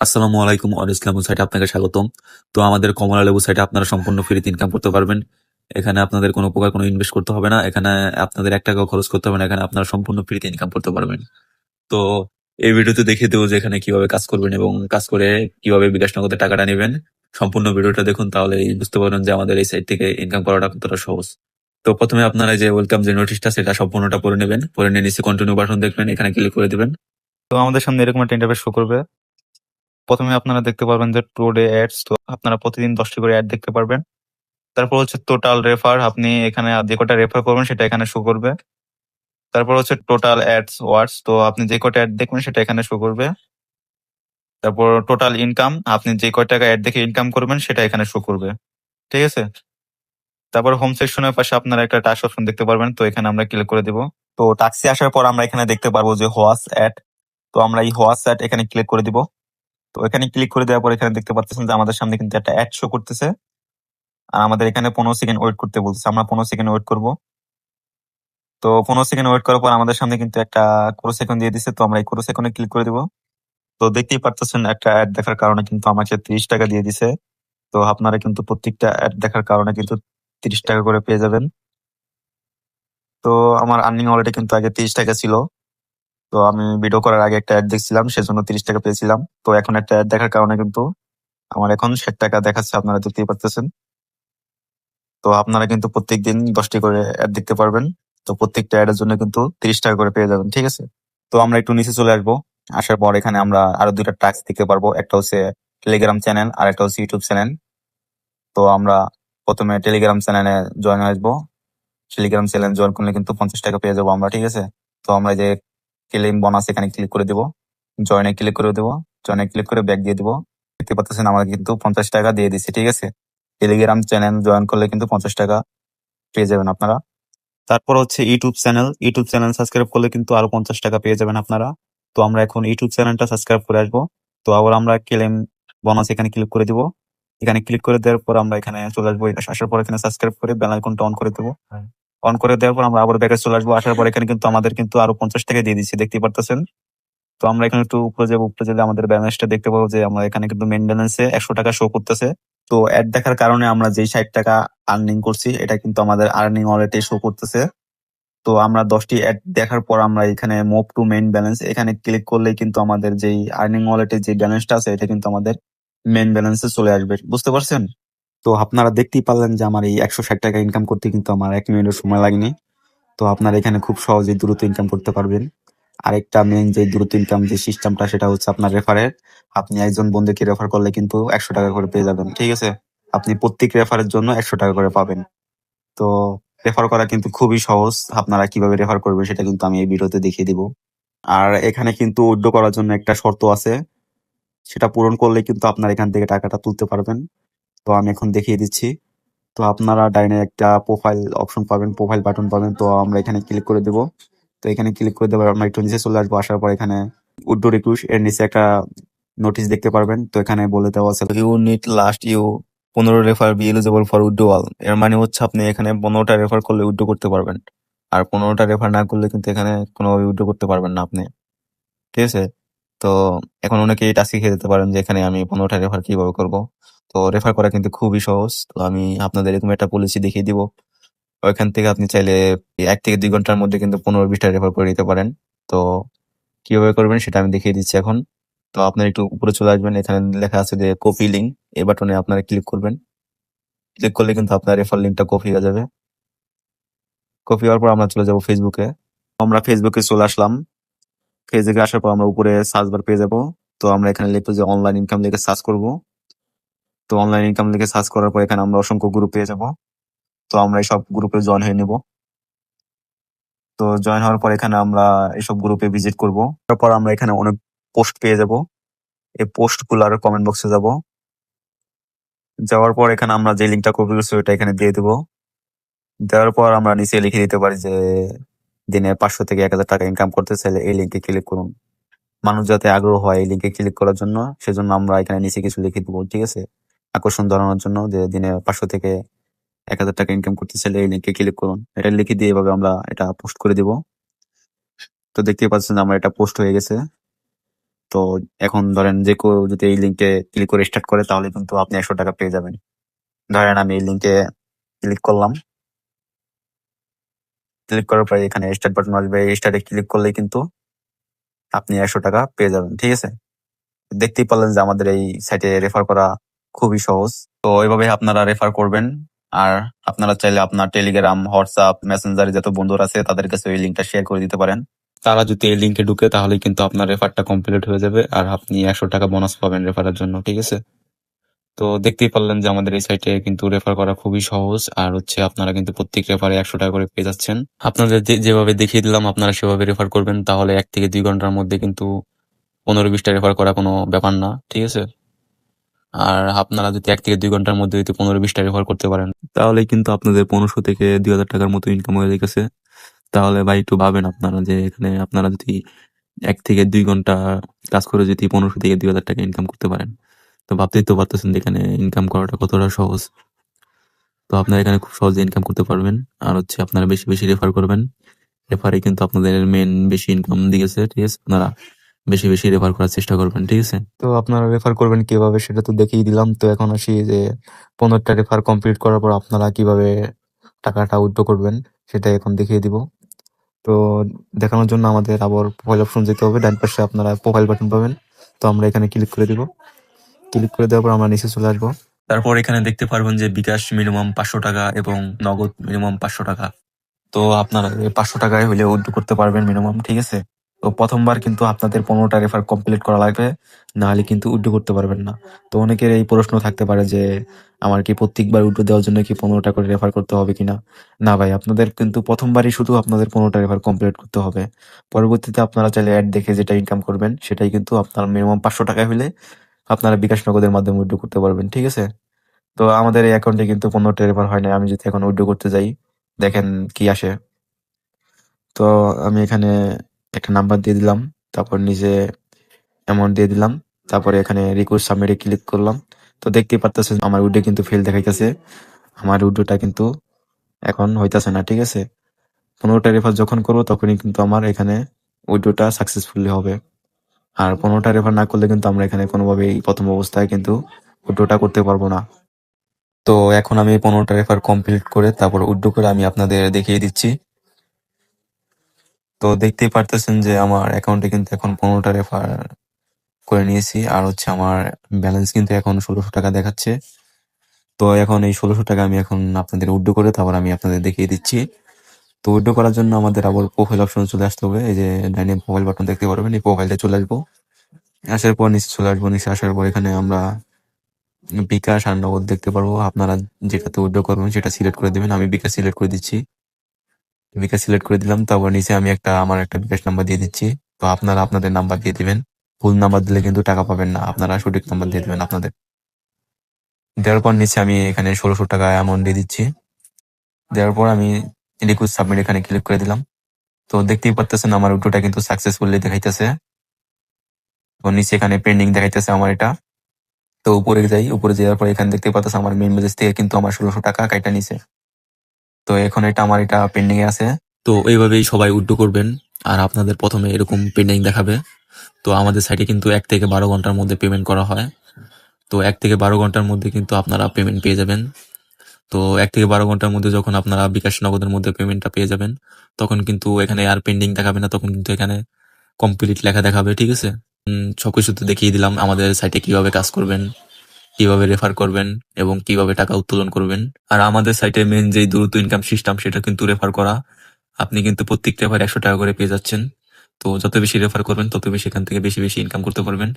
আসসালামু আলাইকুম। অরেঞ্জ লেবু সাইটে আপনাকে স্বাগতম। তো আমাদের কমলা লেবু সাইটে আপনারা সম্পূর্ণ ফ্রিতে ইনকাম করতে পারবেন। এখানে আপনাদের কোনো প্রকার কোনো ইনভেস্ট করতে হবে না। এখানে আপনাদের ১ টাকাও খরচ করতে হবে না। এখানে আপনারা সম্পূর্ণ ফ্রিতে ইনকাম করতে পারবেন। তো এই ভিডিওতে দেখিয়ে দেবো যে এখানে কিভাবে কাজ করবেন এবং কাজ করে কিভাবে বিকাশ নগদে টাকাটা নেবেন। সম্পূর্ণ ভিডিওটা দেখুন, তাহলেই বুঝতে পারবেন যে আমাদের এই সাইট থেকে ইনকাম করাটা কতটা সহজ। তো প্রথমে আপনারা যে ওয়েলকাম যে নোটিশটা সেটা সম্পূর্ণটা পড়ে নেবেন। পড়ে নিয়ে নিচে কন্টিনিউ বাটন দেখবেন, এখানে ক্লিক করে দিবেন। তো আমাদের সামনে এরকম একটা ইন্টারফেস শো করবে। প্রথমে আপনারা দেখতে পারবেন যে টুডে অ্যাডস, তো আপনারা প্রতিদিন 10টি করে অ্যাড দেখতে পারবেন। তারপর হচ্ছে টোটাল রেফার, আপনি এখানে যে কটা রেফার করবেন সেটা এখানে শো করবে। তারপর হচ্ছে টোটাল অ্যাডস ওয়ার্ডস, তো আপনি যে কটা অ্যাড দেখবেন সেটা এখানে শো করবে। তারপর টোটাল ইনকাম, আপনি যে কয় টাকা অ্যাড দেখে ইনকাম করবেন সেটা এখানে শো করবে। ঠিক আছে। তারপর হোম সেকশনের পাশে আপনারা একটা টাস্ক অপশন দেখতে পারবেন, তো এখানে আমরা ক্লিক করে দিব। তো টাস্কে আসার পর আমরা এখানে দেখতে পারবো যে হোয়াটস অ্যাড, তো আমরা এই হোয়াটস অ্যাড এখানে ক্লিক করে দিব। তো এখানে ক্লিক করে দেওয়ার পর এখানে দেখতে পাচ্ছেন যে আমাদের সামনে কিন্তু একটা অ্যাড শো করতেছে, আর আমাদের এখানে 15 সেকেন্ড ওয়েট করতে বলতেছে। আমরা 15 সেকেন্ড ওয়েট করব। তো 15 সেকেন্ড ওয়েট করার পর আমাদের সামনে কিন্তু একটা ক্রো সেকেন্ড দিয়ে দিচ্ছে, তো আমরা এই ক্রো সেকেন্ডে ক্লিক করে দিব। তো দেখতেই পারতেছেন একটা অ্যাড দেখার কারণে কিন্তু আমাকে 30 টাকা দিয়ে দিছে। তো আপনারা কিন্তু প্রত্যেকটা অ্যাড দেখার কারণে কিন্তু 30 টাকা করে পেয়ে যাবেন। তো আমার আর্নিং অলরেডি কিন্তু আগে 30 টাকা ছিল। তো আমি ভিডিও করার আগে একটা অ্যাড দেখছিলাম, সেজন্য 30 টাকা পেয়েছিলাম। তো এখন একটা অ্যাড দেখার কারণে কিন্তু আমার এখন 60 টাকা দেখাচ্ছে, আপনারা দেখতেই পাচ্ছেন। তো আপনারা কিন্তু প্রত্যেকদিন 10টি করে অ্যাড দেখতে পারবেন। তো প্রত্যেকটা অ্যাডের জন্য কিন্তু 30 টাকা করে পেয়ে যাবেন। ঠিক আছে। তো আমরা একটু নিচে চলে আসবো। আসার পর এখানে আমরা আরো 2টা টাস্ক দেখতে পারবো। একটা হচ্ছে টেলিগ্রাম চ্যানেল আর একটা হচ্ছে ইউটিউব চ্যানেল। তো আমরা প্রথমে টেলিগ্রাম চ্যানেলে জয়েন আসবো। টেলিগ্রাম চ্যানেল জয়েন করলে কিন্তু 50 টাকা পেয়ে যাবো আমরা। ঠিক আছে। তো আমরা যে ক্লেম বোনাস এখানে ক্লিক করে দিব, জয়েনে ক্লিক করে দেবো, জয়েনে ক্লিক করে ব্যাক দিয়ে দিব। দেখতে পাচ্ছেন আমাকে কিন্তু 50 টাকা দিয়ে দিচ্ছে। ঠিক আছে। টেলিগ্রাম চ্যানেল জয়েন করলে কিন্তু 50 টাকা পেয়ে যাবেন আপনারা। তারপর হচ্ছে ইউটিউব চ্যানেল সাবস্ক্রাইব করলে কিন্তু আরো 50 টাকা পেয়ে যাবেন আপনারা। তো আমরা এখন ইউটিউব চ্যানেলটা সাবস্ক্রাইব করে আসবো। তো আবার আমরা ক্লেম বোনাস এখানে ক্লিক করে দিব। এখানে ক্লিক করে দেওয়ার পর আমরা এখানে চলে আসবো। আসার পর এখানে সাবস্ক্রাইব করে বেল আইকনটা অন করে দেবো। অন করে দেওয়ার পর আমরা আবার ব্যাকে চলে আসবো। আসার পর এখানে কিন্তু আমাদের কিন্তু আরো 50 টাকা দিয়ে দিচ্ছে, দেখতে পারতেছেন। তো আমরা এখানে একটু উপরে যাবো। উপরে গেলে আমাদের ব্যালেন্সটা দেখতে পাবো যে আমরা এখানে কিন্তু মেন ব্যালেন্সে 100 টাকা শো করতেছে। তো অ্যাড দেখার কারণে আমরা যেই 60 টাকা আর্নিং করছি এটা কিন্তু আমাদের আর্নিং অলরেডি শো করতেছে। তো আমরা 10টি অ্যাড দেখার পর আমরা এখানে মুভ টু মেইন ব্যালেন্স এখানে ক্লিক করলেই কিন্তু আমাদের যেই আর্নিং ওয়ালেটের যে ব্যালেন্সটা আছে এটা কিন্তু আমাদের মেইন ব্যালেন্সে চলে আসবে। বুঝতে পারছেন? তো আপনারা দেখতেই পারলেন যে আমার এই 160 টাকা ইনকাম করতে কিন্তু আমার 1 মিনিটও সময় লাগেনি। তো আপনারা এখানে খুব সহজেই দ্রুত ইনকাম করতে পারবেন। আরেকটা মেইন যে দ্রুত ইনকাম যে সিস্টেমটা সেটা হচ্ছে আপনার রেফারের। আপনি একজন বন্ধুকে রেফার করলে কিন্তু 100 টাকা করে পেয়ে যাবেন। ঠিক আছে। আপনি প্রত্যেক রেফারের জন্য 100 টাকা করে পাবেন। তো রেফার করা কিন্তু খুবই সহজ। আপনারা কিভাবে রেফার করবেন সেটা কিন্তু আমি এই ভিডিওতে দেখিয়ে দিব। আর এখানে কিন্তু উইথড্র করার জন্য একটা শর্ত আছে, সেটা পূরণ করলে কিন্তু আপনারা এখান থেকে টাকাটা তুলতে পারবেন। তো আমি এখন দেখিয়ে দিচ্ছি। তো আপনারা ডাইনে একটা প্রোফাইল অপশন পাবেন, প্রোফাইল বাটন পাবেন। তো আমরা এখানে ক্লিক করে দেব। তো এখানে ক্লিক করে দেওয়ার আমরা একটু নিচে চলে আসবো। আসার পর এখানে উইথড্র রিকোয়েস্ট এর নিচে একটা নোটিশ দেখতে পারবেন। তো এখানে বলে দেওয়া আছে you need last you 15 refer be eligible for withdrawal. এর মানে হচ্ছে আপনি এখানে 15টা রেফার করলে উইথড্র করতে পারবেন। আর 15টা রেফার না করলে কিন্তু এখানে কোনোভাবে উইথড্র করতে পারবেন না আপনি। ঠিক আছে। তো এখন অনেকে এই টাস্কে খেয়ে যেতে পারেন যে এখানে আমি 15টা রেফার কিভাবে করব। তো রেফার করা কিন্তু খুবই সহজ। তো আমি আপনাদের এরকম একটা পলিসি দেখিয়ে দিব। ওইখান থেকে আপনি চাইলে 1 থেকে 2 ঘন্টার মধ্যে কিন্তু 15-20টা রেফার করে নিতে পারেন। তো কিভাবে করবেন সেটা আমি দেখিয়ে দিচ্ছি এখন। তো আপনার একটু উপরে চলে আসবেন, এখানে লেখা আছে যে কপি লিঙ্ক, এই বাটনে আপনারা ক্লিক করবেন। ক্লিক করলে কিন্তু আপনার রেফার লিঙ্কটা কপি হয়ে যাবে। কপি হওয়ার পর আমরা চলে যাব ফেসবুকে। আমরা ফেসবুকে চলে আসলাম। ফেসবুকে আসার পর আমরা উপরে সার্চ বার পেয়ে যাব। তো আমরা এখানে লিখবো যে অনলাইন ইনকাম লিখে সার্চ করব। তো অনলাইন ইনকাম লিখে সার্চ করার পর এখানে আমরা অসংখ্য গ্রুপ পেয়ে যাব। তো আমরা এই সব গ্রুপে জয়েন হয়ে নেব। তো জয়েন হওয়ার পর এখানে আমরা এইসব গ্রুপে ভিজিট করব। তারপর আমরা এখানে অনেক পোস্ট পেয়ে যাব। এই পোস্ট গুলার কমেন্ট বক্সে যাব। যাওয়ার পর এখানে আমরা যে লিঙ্কটা কপি করছি ওইটা এখানে দিয়ে দেবো। দেওয়ার পর আমরা নিচে লিখে দিতে পারি যে দিনে 500 থেকে 1000 টাকা ইনকাম করতে চাইলে এই লিঙ্কে ক্লিক করুন। মানুষ যাতে আগ্রহ হয় এই লিঙ্কে ক্লিক করার জন্য, সেজন্য আমরা এখানে নিচে কিছু লিখে দেবো। ঠিক আছে। আকর্ষণ ধরানোর জন্য যে দিনে 500 থেকে 1000 টাকা ইনকাম করতে চাইলে এই লিঙ্কে ক্লিক করুন। এটা লিখে দিয়ে এভাবে আমরা এটা পোস্ট করে দিব। তো দেখতেই পাচ্ছেন আমার এটা পোস্ট হয়ে গেছে। তো এখন ধরেন যে কেউ যদি এই লিঙ্কে ক্লিক করে স্টার্ট করে তাহলে কিন্তু আপনি 100 টাকা পেয়ে যাবেন। ধরেন আমি এই লিঙ্কে ক্লিক করলাম, ক্লিক করার পরে এখানে স্টার্ট বাটন আসবে, এই স্টার্টে ক্লিক করলেই কিন্তু আপনি 100 টাকা পেয়ে যাবেন। ঠিক আছে, দেখতেই পারলেন যে আমাদের এই সাইটে রেফার করা খুবই সহজ। তো এইভাবে আপনারা রেফার করবেন। আর আপনারা চাইলে আপনার টেলিগ্রাম, হোয়াটসঅ্যাপ, মেসেঞ্জারে যত বন্ধুরা আছে তাদের কাছে এই লিঙ্কটা শেয়ার করে দিতে পারেন। তারা যদি এই লিঙ্কে ঢুকে তাহলে কিন্তু আপনার রেফারটা কমপ্লিট হয়ে যাবে আর আপনি 100 টাকা বোনাস পাবেন রেফারের জন্য। ঠিক আছে, তো দেখতেই পারলেন যে আমাদের এই সাইটে কিন্তু রেফার করা খুবই সহজ। আর আপনারা কিন্তু প্রত্যেক রেফারে 100 টাকা করে পেয়ে যাচ্ছেন। আপনাদের যেভাবে দেখিয়ে দিলাম আপনারা সেভাবে রেফার করবেন, তাহলে 1 থেকে 2 ঘন্টার মধ্যে কিন্তু 15-20টা রেফার করা কোনো ব্যাপার না। ঠিক আছে, আর আপনারা যদি 1 থেকে 2 ঘন্টার মধ্যে যদি 15-20টা রেফার করতে পারেন তাহলে কিন্তু আপনাদের 1500 থেকে 2000 টাকার মতো ইনকাম হয়ে গেছে। তাহলে ভাই একটু ভাবেন আপনারা যে এখানে আপনারা যদি 1 থেকে 2 ঘন্টা কাজ করে যদি 1500 থেকে 2000 টাকা ইনকাম করতে পারেন, তো ভাবতেই তো পারতেছেন যে এখানে ইনকাম করাটা কতটা সহজ। তো আপনারা এখানে খুব সহজে ইনকাম করতে পারবেন। আর আপনারা বেশি বেশি রেফার করবেন। রেফারে কিন্তু আপনাদের মেন বেশি ইনকাম দিয়েছে। ঠিক আছে, আপনারা বেশি বেশি রেফার করার চেষ্টা করবেন। ঠিক আছে, তো আপনারা রেফার করবেন কিভাবে সেটা তো দেখিয়ে দিলাম। তো এখন আসি যে 15টা রেফার কমপ্লিট করার পর আপনারা কিভাবে টাকাটা উইথড্র করবেন সেটা এখন দেখিয়ে দিব। তো দেখানোর জন্য আমাদের আবার প্রোফাইল অপশন যেতে হবে, ডান পাশে আপনারা প্রোফাইল বাটন পাবেন। তো আমরা এখানে ক্লিক করে দিব। ক্লিক করে দেওয়ার পর আমরা নিচে চলে আসবো। তারপর এখানে দেখতে পারবেন যে বিকাশ মিনিমাম 500 টাকা এবং নগদ মিনিমাম 500 টাকা। তো আপনারা 500 টাকায় হলে উইথড্র করতে পারবেন মিনিমাম। ঠিক আছে, তো প্রথমবার কিন্তু আপনাদের 15টা রেফার কমপ্লিট করা লাগবে, না হলে কিন্তু উইথড্র করতে পারবেন না। তো অনেকের এই প্রশ্ন থাকতে পারে যে আমার কি প্রত্যেকবার উইথড্র দেওয়ার জন্য কি 15টা করে রেফার করতে হবে কিনা। না ভাই, আপনাদের কিন্তু প্রথমবারই শুধু আপনাদের 15টা রেফার কমপ্লিট করতে হবে। পরবর্তীতে আপনারা চাইলে অ্যাড দেখে যেটা ইনকাম করবেন সেটাই কিন্তু আপনার মিনিমাম 500 টাকা হলে আপনারা বিকাশ নগদের মাধ্যমে উইথড্র করতে পারবেন। ঠিক আছে, তো আমাদের এই অ্যাকাউন্টে কিন্তু 15টা রেফার হয় না। আমি যদি এখন উইথড্র করতে যাই দেখেন কি আসে। তো আমি এখানে একটা নাম্বার দিয়ে দিলাম, তারপর নিচে অ্যামাউন্ট দিয়ে দিলাম, তারপরে এখানে রিকোয়েস্ট সাবমিটে ক্লিক করলাম। তো দেখতেই পারতেছেন আমার উইড্রো কিন্তু ফেল দেখাইতেছে। আমার উইড্রোটা কিন্তু এখন হইতাছে না। ঠিক আছে, 15টা রেফার যখন করবো তখনই কিন্তু আমার এখানে উইড্রোটা সাকসেসফুলি হবে। আর 15টা রেফার না করলে কিন্তু আমরা এখানে কোনোভাবেই প্রথম অবস্থায় কিন্তু উইড্রোটা করতে পারবো না। তো এখন আমি 15টা রেফার কমপ্লিট করে তারপর উইড্রো করে আমি আপনাদের দেখিয়ে দিচ্ছি। তো দেখতেই পারতেছেন যে আমার অ্যাকাউন্টে কিন্তু এখন 15টা রেফার করে নিয়েছি। আর আমার ব্যালেন্স কিন্তু এখন 1600 টাকা দেখাচ্ছে। তো এখন এই 1600 টাকা আমি এখন আপনাদের উইথড্র করে তারপর আমি আপনাদের দেখিয়ে দিচ্ছি। তো উইথড্র করার জন্য আমাদের আবার প্রোফাইল অপশনে চলে আসতে হবে। এই যে ডাইনে প্রোফাইল বাটন দেখতে পারবেন, এই প্রোফাইলটা চলে আসবো। আসার পর নিচে চলে আসবো। নিচে আসার পর এখানে আমরা বিকাশ আর নগদ দেখতে পারবো। আপনারা যেটাতে উইথড্র করবেন সেটা সিলেক্ট করে দেবেন। আমি বিকাশ সিলেক্ট করে দিচ্ছি। বিকাশ সিলেক্ট করে দিলাম, তারপর নিচে আমি আমার একটা বিকাশ নাম্বার দিয়ে দিচ্ছি। তো আপনারা আপনাদের নাম্বার দিয়ে দিবেন। ভুল নাম্বার দিলে কিন্তু টাকা পাবেন না, আপনারা সঠিক নাম্বার দিয়ে দিবেন আপনাদের। দেওয়ার পর নিচে আমি এখানে 1600 টাকা অ্যামাউন্ট দিয়ে দিচ্ছি। দেওয়ার পর আমি রিকোয়েস্ট সাবমিট এখানে ক্লিক করে দিলাম। তো দেখতেই পারতেছেন আমার উইথড্রটা কিন্তু সাকসেসফুলি দেখাইতেছে। তো নিচে এখানে পেন্ডিং দেখাইতেছে আমার এটা। তো উপরে যাই, উপরে যাওয়ার পর এখানে দেখতে পারতেছে আমার মেইন মেসেজ থেকে কিন্তু আমার 1600 টাকা কাইটা নিছে। তো এখন আমার এটা পেন্ডিং এ আছে। তো এইভাবেই সবাই উইথড্র করবেন। আর আপনাদের প্রথমে এরকম পেন্ডিং দেখাবে। তো আমাদের সাইটে কিন্তু 1 থেকে 12 ঘন্টার মধ্যে পেমেন্ট করা হয়। তো 1 থেকে 12 ঘন্টার মধ্যে কিন্তু আপনারা পেমেন্ট পেয়ে যাবেন। তো 1 থেকে 12 ঘন্টার মধ্যে যখন আপনারা বিকাশ নগদের মধ্যে পেমেন্টটা পেয়ে যাবেন তখন কিন্তু এখানে আর পেন্ডিং দেখাবে না, তখন কিন্তু এখানে কমপ্লিট লেখা দেখাবে। ঠিক আছে, সবকিছু তো দেখিয়ে দিলাম আমাদের সাইটে কিভাবে কাজ করবেন, কিভাবে রেফার করবেন এবং কিভাবে টাকা উত্তোলন করবেন। আর আমাদের সাইটে মেন যে দ্রুত ইনকাম সিস্টেম সেটা কিন্তু রেফার করা। আপনি কিন্তু প্রত্যেক রেফার 100 টাকা করে পেয়ে যাচ্ছেন। তো যত বেশি রেফার করবেন তত বেশি এখান থেকে বেশি বেশি ইনকাম করতে পারবেন।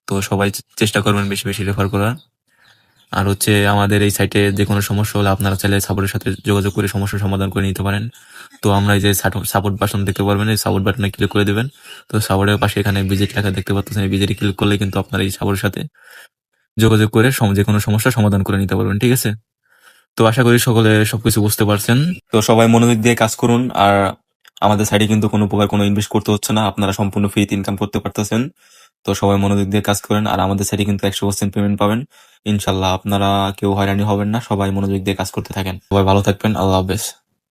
তো সবাই চেষ্টা করবেন বেশি বেশি রেফার করার। আর আমাদের এই সাইটে যে কোনো সমস্যা হলে আপনারা চাইলে সাপোর্টের সাথে যোগাযোগ করে সমস্যার সমাধান করে নিতে পারেন। তো আমরা এই যে সাপোর্ট বাটন দেখতে পারবেন, এই সাপোর্ট বাটনে ক্লিক করে দেবেন। তো সাপোর্টের পাশে এখানে ভিজিট লেখা দেখতে পাচ্ছেন, এই ভিজিটে ক্লিক করলে কিন্তু আপনারা এই সাপোর্টের সাথে যোগাযোগ করে যে কোনো সমস্যার সমাধান করে নিতে পারবেন। ঠিক আছে, তো আশা করি সকলে সবকিছু বুঝতে পারছেন। তো সবাই মনোযোগ দিয়ে কাজ করুন। আর আমাদের সাইটে কিন্তু কোনো প্রকার কোনো ইনভেস্ট করতে হচ্ছে না, আপনারা সম্পূর্ণ ফ্রিতে ইনকাম করতে পারতেছেন। তো সবাই মনোযোগ দিয়ে কাজ করেন। আর আমাদের সাইটে কিন্তু 100% পেমেন্ট পাবেন ইনশাল্লাহ। আপনারা কেউ হয়রানি হবেন না, সবাই মনোযোগ দিয়ে কাজ করতে থাকেন। সবাই ভালো থাকবেন, আল্লাহ হাফেজ।